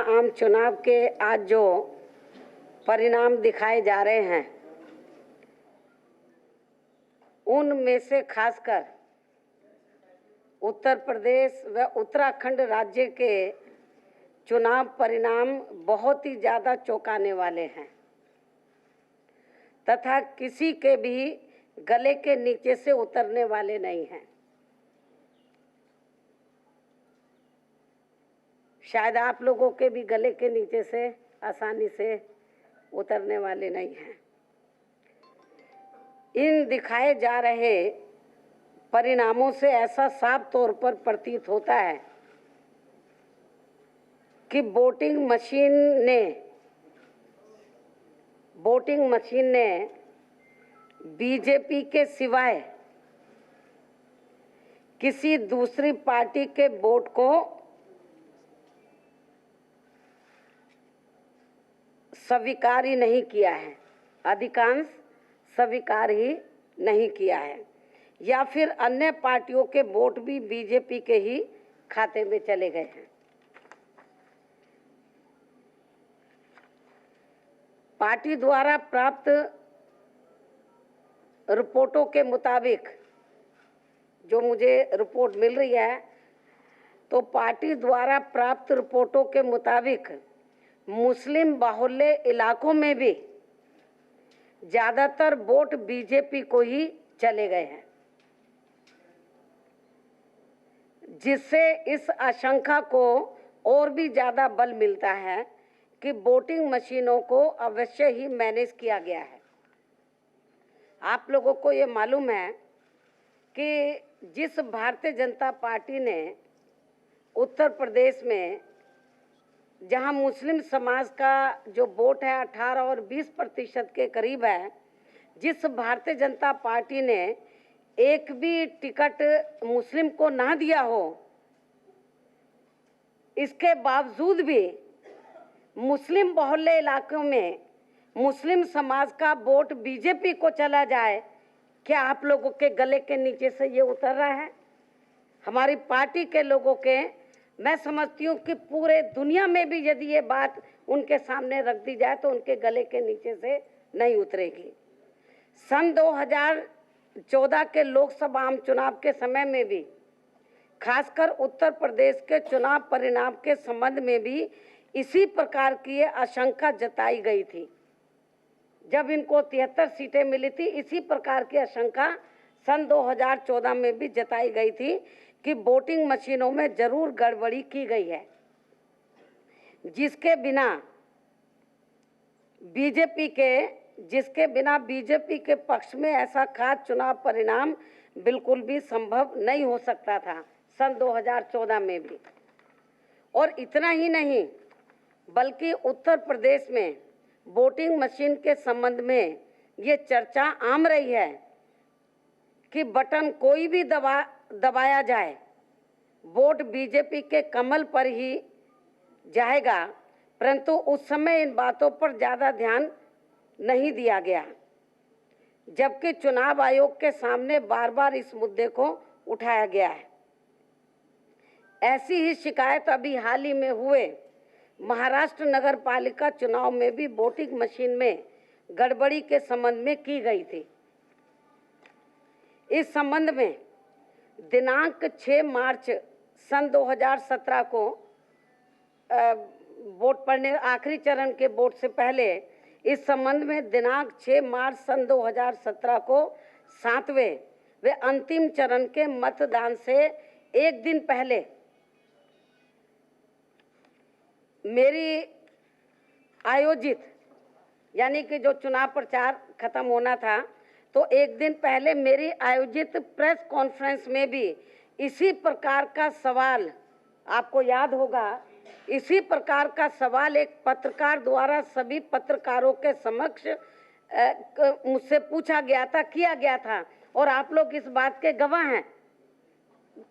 आम चुनाव के आज जो परिणाम दिखाए जा रहे हैं, उनमें से खासकर उत्तर प्रदेश व उत्तराखंड राज्य के चुनाव परिणाम बहुत ही ज़्यादा चौंकाने वाले हैं तथा किसी के भी गले के नीचे से उतरने वाले नहीं हैं। शायद आप लोगों के भी गले के नीचे से आसानी से उतरने वाले नहीं हैं। इन दिखाए जा रहे परिणामों से ऐसा साफ तौर पर प्रतीत होता है कि वोटिंग मशीन ने बीजेपी के सिवाय किसी दूसरी पार्टी के वोट को स्वीकार ही नहीं किया है, अधिकांश स्वीकार ही नहीं किया है, या फिर अन्य पार्टियों के वोट भी बीजेपी के ही खाते में चले गए हैं। पार्टी द्वारा प्राप्त रिपोर्टों के मुताबिक, जो मुझे रिपोर्ट मिल रही है, तो पार्टी द्वारा प्राप्त रिपोर्टों के मुताबिक मुस्लिम बाहुल्य इलाकों में भी ज़्यादातर वोट बीजेपी को ही चले गए हैं, जिससे इस आशंका को और भी ज़्यादा बल मिलता है कि वोटिंग मशीनों को अवश्य ही मैनेज किया गया है। आप लोगों को ये मालूम है कि जिस भारतीय जनता पार्टी ने उत्तर प्रदेश में, जहां मुस्लिम समाज का जो वोट है 18 और 20% के करीब है, जिस भारतीय जनता पार्टी ने एक भी टिकट मुस्लिम को ना दिया हो, इसके बावजूद भी मुस्लिम बहुल्य इलाकों में मुस्लिम समाज का वोट बीजेपी को चला जाए, क्या आप लोगों के गले के नीचे से ये उतर रहा है? हमारी पार्टी के लोगों के, मैं समझती हूँ कि पूरे दुनिया में भी यदि ये बात उनके सामने रख दी जाए तो उनके गले के नीचे से नहीं उतरेगी। सन 2014 के लोकसभा आम चुनाव के समय में भी, खासकर उत्तर प्रदेश के चुनाव परिणाम के संबंध में भी इसी प्रकार की आशंका जताई गई थी। जब इनको 73 सीटें मिली थी, इसी प्रकार की आशंका सन 2014 में भी जताई गई थी कि वोटिंग मशीनों में जरूर गड़बड़ी की गई है, जिसके बिना बीजेपी के पक्ष में ऐसा खास चुनाव परिणाम बिल्कुल भी संभव नहीं हो सकता था सन 2014 में भी। और इतना ही नहीं, बल्कि उत्तर प्रदेश में वोटिंग मशीन के संबंध में ये चर्चा आम रही है कि बटन कोई भी दबाया जाए, वोट बीजेपी के कमल पर ही जाएगा, परंतु उस समय इन बातों पर ज़्यादा ध्यान नहीं दिया गया, जबकि चुनाव आयोग के सामने बार बार इस मुद्दे को उठाया गया है। ऐसी ही शिकायत अभी हाल ही में हुए महाराष्ट्र नगर पालिका चुनाव में भी वोटिंग मशीन में गड़बड़ी के संबंध में की गई थी। इस संबंध में दिनांक 6 मार्च सन 2017 को वोट पड़ने, आखिरी चरण के वोट से पहले, इस संबंध में दिनांक 6 मार्च सन 2017 को 7वें व अंतिम चरण के मतदान से एक दिन पहले मेरी आयोजित, यानी कि जो चुनाव प्रचार खत्म होना था, तो एक दिन पहले मेरी आयोजित प्रेस कॉन्फ्रेंस में भी इसी प्रकार का सवाल, आपको याद होगा, इसी प्रकार का सवाल एक पत्रकार द्वारा सभी पत्रकारों के समक्ष मुझसे पूछा गया था, किया गया था, और आप लोग इस बात के गवाह हैं।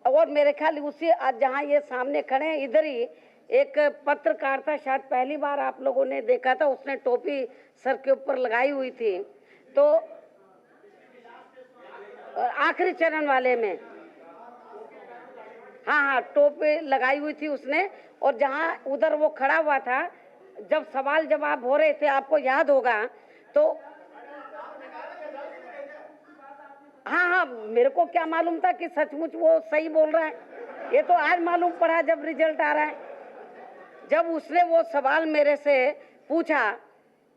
और मेरे ख्याल उसी आज जहाँ ये सामने खड़े हैं, इधर ही एक पत्रकार था, शायद पहली बार आप लोगों ने देखा था, उसने टोपी सर के ऊपर लगाई हुई थी, तो आखिरी चरण वाले में हाँ हाँ, टोपी लगाई हुई थी उसने, और जहाँ उधर वो खड़ा हुआ था, जब सवाल जवाब हो रहे थे, आपको याद होगा, तो हाँ हाँ, मेरे को क्या मालूम था कि सचमुच वो सही बोल रहा है, ये तो आज मालूम पड़ा जब रिजल्ट आ रहा है। जब उसने वो सवाल मेरे से पूछा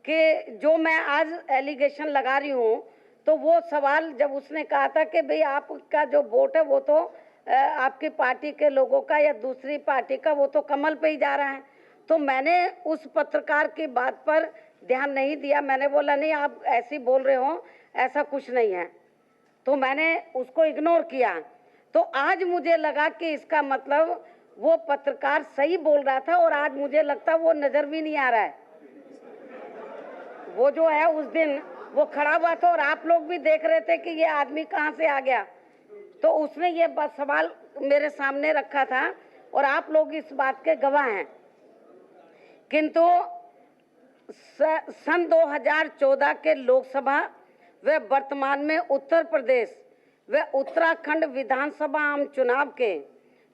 कि जो मैं आज एलिगेशन लगा रही हूँ, तो वो सवाल जब उसने कहा था कि भाई आपका जो वोट है वो तो आपकी पार्टी के लोगों का या दूसरी पार्टी का, वो तो कमल पे ही जा रहा है, तो मैंने उस पत्रकार की बात पर ध्यान नहीं दिया। मैंने बोला नहीं, आप ऐसे बोल रहे हो, ऐसा कुछ नहीं है, तो मैंने उसको इग्नोर किया। तो आज मुझे लगा कि इसका मतलब वो पत्रकार सही बोल रहा था, और आज मुझे लगता वो नजर भी नहीं आ रहा है। वो जो है उस दिन वो खड़ा हुआ था और आप लोग भी देख रहे थे कि ये आदमी कहाँ से आ गया, तो उसने ये सवाल मेरे सामने रखा था और आप लोग इस बात के गवाह हैं। किंतु सन 2014 के लोकसभा व वर्तमान में उत्तर प्रदेश व उत्तराखंड विधानसभा आम चुनाव के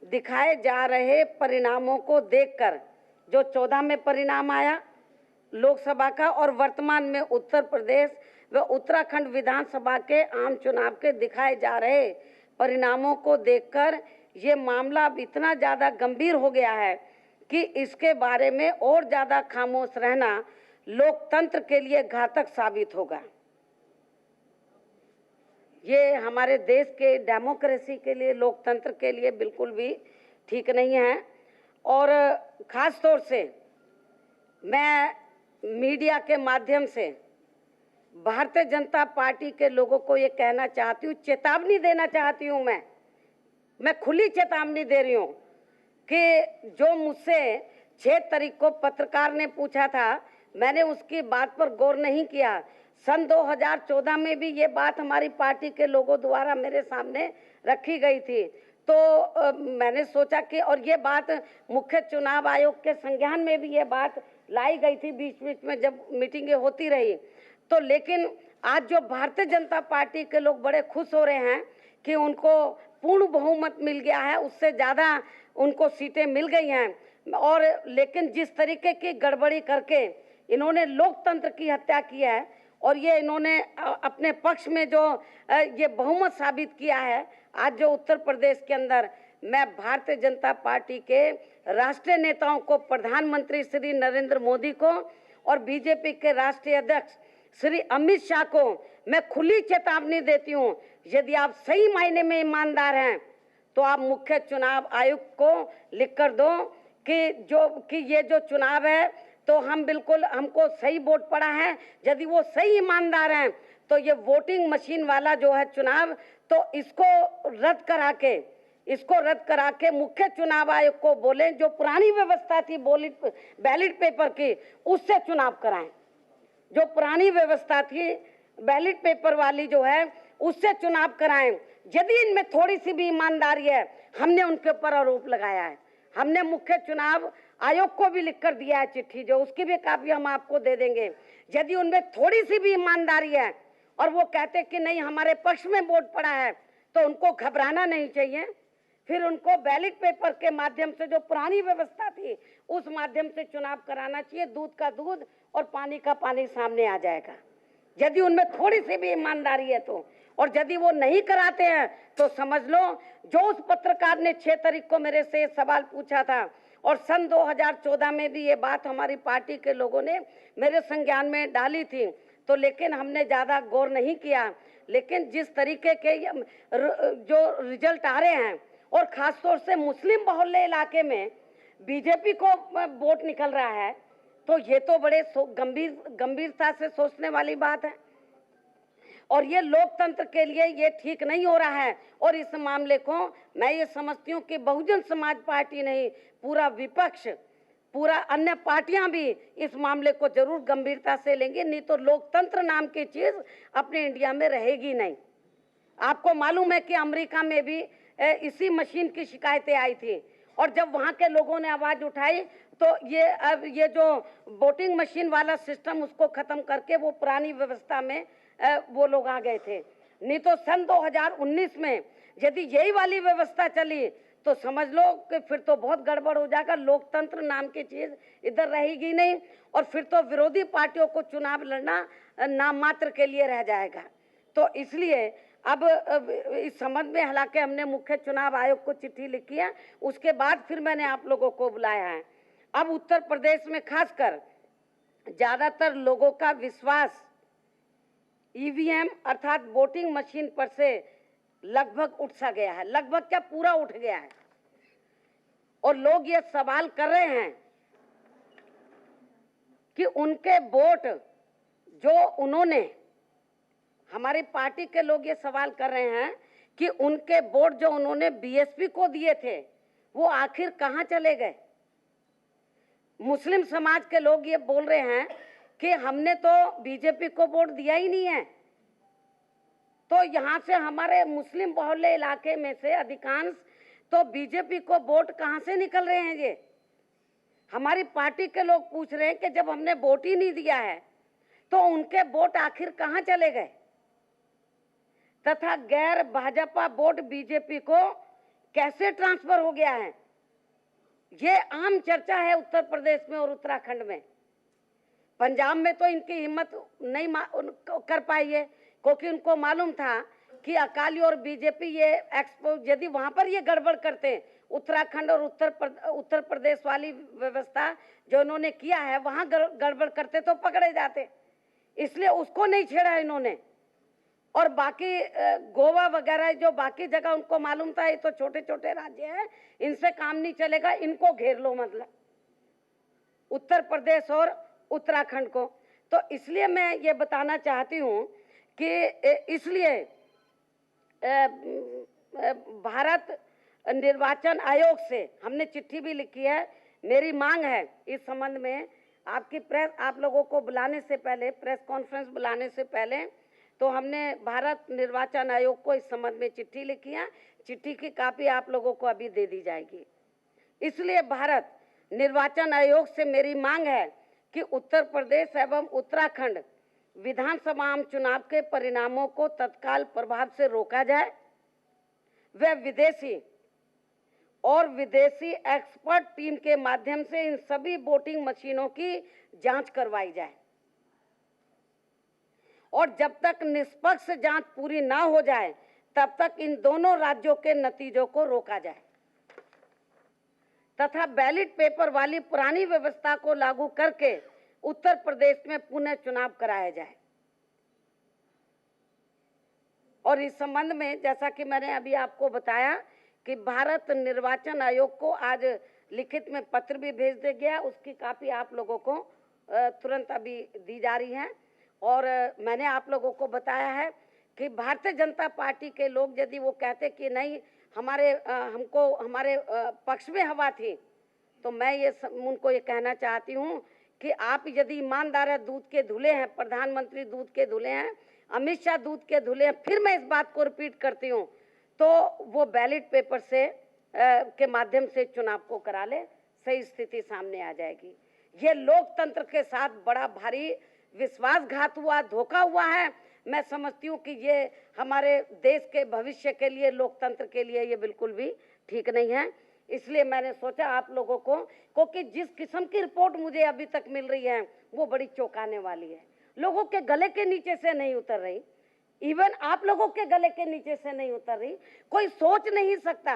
दिखाए जा रहे परिणामों को देखकर, जो 14 में परिणाम आया लोकसभा का, और वर्तमान में उत्तर प्रदेश व उत्तराखंड विधानसभा के आम चुनाव के दिखाए जा रहे परिणामों को देखकर ये मामला अब इतना ज़्यादा गंभीर हो गया है कि इसके बारे में और ज़्यादा खामोश रहना लोकतंत्र के लिए घातक साबित होगा। ये हमारे देश के डेमोक्रेसी के लिए, लोकतंत्र के लिए बिल्कुल भी ठीक नहीं है। और ख़ास तौर से मैं मीडिया के माध्यम से भारतीय जनता पार्टी के लोगों को ये कहना चाहती हूँ, चेतावनी देना चाहती हूँ, मैं खुली चेतावनी दे रही हूँ कि जो मुझसे 6 तारीख को पत्रकार ने पूछा था, मैंने उसकी बात पर गौर नहीं किया। सन 2014 में भी ये बात हमारी पार्टी के लोगों द्वारा मेरे सामने रखी गई थी, तो मैंने सोचा कि, और ये बात मुख्य चुनाव आयोग के संज्ञान में भी ये बात लाई गई थी बीच बीच में जब मीटिंगें होती रही, तो लेकिन आज जो भारतीय जनता पार्टी के लोग बड़े खुश हो रहे हैं कि उनको पूर्ण बहुमत मिल गया है, उससे ज़्यादा उनको सीटें मिल गई हैं, और लेकिन जिस तरीके की गड़बड़ी करके इन्होंने लोकतंत्र की हत्या की है और ये इन्होंने अपने पक्ष में जो ये बहुमत साबित किया है आज जो उत्तर प्रदेश के अंदर, मैं भारतीय जनता पार्टी के राष्ट्रीय नेताओं को, प्रधानमंत्री श्री नरेंद्र मोदी को और बीजेपी के राष्ट्रीय अध्यक्ष श्री अमित शाह को मैं खुली चेतावनी देती हूँ, यदि आप सही मायने में ईमानदार हैं तो आप मुख्य चुनाव आयुक्त को लिख कर दो कि ये जो चुनाव है तो हम बिल्कुल, हमको सही वोट पड़ा है। यदि वो सही ईमानदार हैं तो ये वोटिंग मशीन वाला जो है चुनाव, तो इसको रद्द करा के मुख्य चुनाव आयोग को बोलें, जो पुरानी व्यवस्था थी बैलेट पेपर की, उससे चुनाव कराएं। जो पुरानी व्यवस्था थी बैलेट पेपर वाली जो है, उससे चुनाव कराएं। यदि इनमें थोड़ी सी भी ईमानदारी है, हमने उनके ऊपर आरोप लगाया है, हमने मुख्य चुनाव आयोग को भी लिख कर दिया है चिट्ठी, जो उसकी भी कापी हम आपको दे देंगे। यदि उनमें थोड़ी सी भी ईमानदारी है और वो कहते कि नहीं हमारे पक्ष में वोट पड़ा है, तो उनको घबराना नहीं चाहिए, फिर उनको बैलेट पेपर के माध्यम से, जो पुरानी व्यवस्था थी उस माध्यम से चुनाव कराना चाहिए। दूध का दूध और पानी का पानी सामने आ जाएगा यदि उनमें थोड़ी सी भी ईमानदारी है तो। और यदि वो नहीं कराते हैं तो समझ लो, जो उस पत्रकार ने 6 तारीख को मेरे से सवाल पूछा था और सन 2014 में भी ये बात हमारी पार्टी के लोगों ने मेरे संज्ञान में डाली थी, तो लेकिन हमने ज़्यादा गौर नहीं किया। लेकिन जिस तरीके के जो रिजल्ट आ रहे हैं, और ख़ासतौर से मुस्लिम बहुल्य इलाके में बीजेपी को वोट निकल रहा है, तो ये तो बड़े गंभीरता से सोचने वाली बात है, और ये लोकतंत्र के लिए ये ठीक नहीं हो रहा है। और इस मामले को मैं ये समझती हूँ कि बहुजन समाज पार्टी नहीं, पूरा विपक्ष, पूरा अन्य पार्टियां भी इस मामले को जरूर गंभीरता से लेंगे, नहीं तो लोकतंत्र नाम की चीज अपने इंडिया में रहेगी नहीं। आपको मालूम है कि अमेरिका में भी इसी मशीन की शिकायतें आई थी, और जब वहाँ के लोगों ने आवाज उठाई तो ये जो वोटिंग मशीन वाला सिस्टम उसको खत्म करके वो पुरानी व्यवस्था में वो लोग आ गए थे। नहीं तो सन 2019 में यदि यही वाली व्यवस्था चली तो समझ लो कि फिर तो बहुत गड़बड़ हो जाएगा, लोकतंत्र नाम की चीज इधर रहेगी नहीं, और फिर तो विरोधी पार्टियों को चुनाव लड़ना नाम मात्र के लिए रह जाएगा। तो इसलिए अब इस संबंध में हालांकि हमने मुख्य चुनाव आयोग को चिट्ठी लिखी है, उसके बाद फिर मैंने आप लोगों को बुलाया है। अब उत्तर प्रदेश में खासकर ज्यादातर लोगों का विश्वास ईवीएम अर्थात वोटिंग मशीन पर से लगभग उठ सा गया है, लगभग क्या पूरा उठ गया है। और लोग ये सवाल कर रहे हैं कि उनके वोट जो उन्होंने, हमारी पार्टी के लोग ये सवाल कर रहे हैं कि उनके वोट जो उन्होंने बीएसपी को दिए थे वो आखिर कहां चले गए। मुस्लिम समाज के लोग ये बोल रहे हैं कि हमने तो बीजेपी को वोट दिया ही नहीं है। तो यहां से हमारे मुस्लिम बहुल्य इलाके में से अधिकांश तो बीजेपी को वोट कहां से निकल रहे हैं। ये हमारी पार्टी के लोग पूछ रहे हैं कि जब हमने वोट ही नहीं दिया है तो उनके वोट आखिर कहां चले गए, तथा गैर भाजपा वोट बीजेपी को कैसे ट्रांसफर हो गया है। ये आम चर्चा है उत्तर प्रदेश में और उत्तराखंड में। पंजाब में तो इनकी हिम्मत नहीं कर पाई है, क्योंकि उनको मालूम था कि अकाली और बीजेपी ये यदि वहां पर ये गड़बड़ करते, उत्तराखंड और उत्तर प्रदेश वाली व्यवस्था जो इन्होंने किया है वहां गड़बड़ करते तो पकड़े जाते, इसलिए उसको नहीं छेड़ा इन्होंने। और बाकी गोवा वगैरह जो बाकी जगह उनको मालूम था ये तो छोटे छोटे राज्य हैं, इनसे काम नहीं चलेगा, इनको घेर लो, मतलब उत्तर प्रदेश और उत्तराखंड को। तो इसलिए मैं ये बताना चाहती हूँ कि इसलिए भारत निर्वाचन आयोग से हमने चिट्ठी भी लिखी है। मेरी मांग है इस संबंध में आपकी प्रेस, आप लोगों को बुलाने से पहले, प्रेस कॉन्फ्रेंस बुलाने से पहले तो हमने भारत निर्वाचन आयोग को इस संबंध में चिट्ठी लिखी है। चिट्ठी की कॉपी आप लोगों को अभी दे दी जाएगी। इसलिए भारत निर्वाचन आयोग से मेरी मांग है कि उत्तर प्रदेश एवं उत्तराखंड विधानसभा आम चुनाव के परिणामों को तत्काल प्रभाव से रोका जाए व विदेशी एक्सपर्ट टीम के माध्यम से इन सभी वोटिंग मशीनों की जांच करवाई जाए, और जब तक निष्पक्ष जांच पूरी ना हो जाए तब तक इन दोनों राज्यों के नतीजों को रोका जाए, तथा बैलेट पेपर वाली पुरानी व्यवस्था को लागू करके उत्तर प्रदेश में पुनः चुनाव कराया जाए। और इस संबंध में जैसा कि मैंने अभी आपको बताया कि भारत निर्वाचन आयोग को आज लिखित में पत्र भी भेज दिया गया, उसकी कॉपी आप लोगों को तुरंत अभी दी जा रही है। और मैंने आप लोगों को बताया है कि भारतीय जनता पार्टी के लोग यदि वो कहते कि नहीं हमको हमारे पक्ष में हवा थी, तो मैं ये उनको ये कहना चाहती हूँ कि आप यदि ईमानदार है, दूध के धुले हैं, प्रधानमंत्री दूध के धुले हैं, अमित शाह दूध के धुले हैं, फिर मैं इस बात को रिपीट करती हूँ, तो वो बैलेट पेपर से के माध्यम से चुनाव को करा ले, सही स्थिति सामने आ जाएगी। ये लोकतंत्र के साथ बड़ा भारी विश्वासघात हुआ, धोखा हुआ है। मैं समझती हूँ कि ये हमारे देश के भविष्य के लिए, लोकतंत्र के लिए ये बिल्कुल भी ठीक नहीं है। इसलिए मैंने सोचा आप लोगों को, क्योंकि जिस किस्म की रिपोर्ट मुझे अभी तक मिल रही है वो बड़ी चौंकाने वाली है, लोगों के गले के नीचे से नहीं उतर रही, इवन आप लोगों के गले के नीचे से नहीं उतर रही। कोई सोच नहीं सकता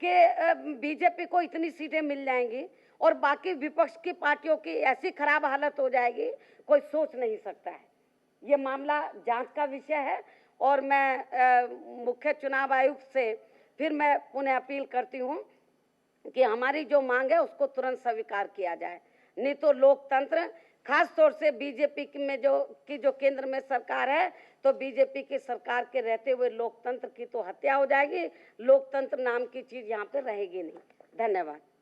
कि बीजेपी को इतनी सीटें मिल जाएंगी और बाकी विपक्ष की पार्टियों की ऐसी खराब हालत हो जाएगी, कोई सोच नहीं सकता है। ये मामला जांच का विषय है और मैं मुख्य चुनाव आयुक्त से फिर मैं पुनः अपील करती हूँ कि हमारी जो मांग है उसको तुरंत स्वीकार किया जाए, नहीं तो लोकतंत्र, खास तौर से बीजेपी में जो केंद्र में सरकार है, तो बीजेपी की सरकार के रहते हुए लोकतंत्र की तो हत्या हो जाएगी, लोकतंत्र नाम की चीज यहाँ पे रहेगी नहीं। धन्यवाद।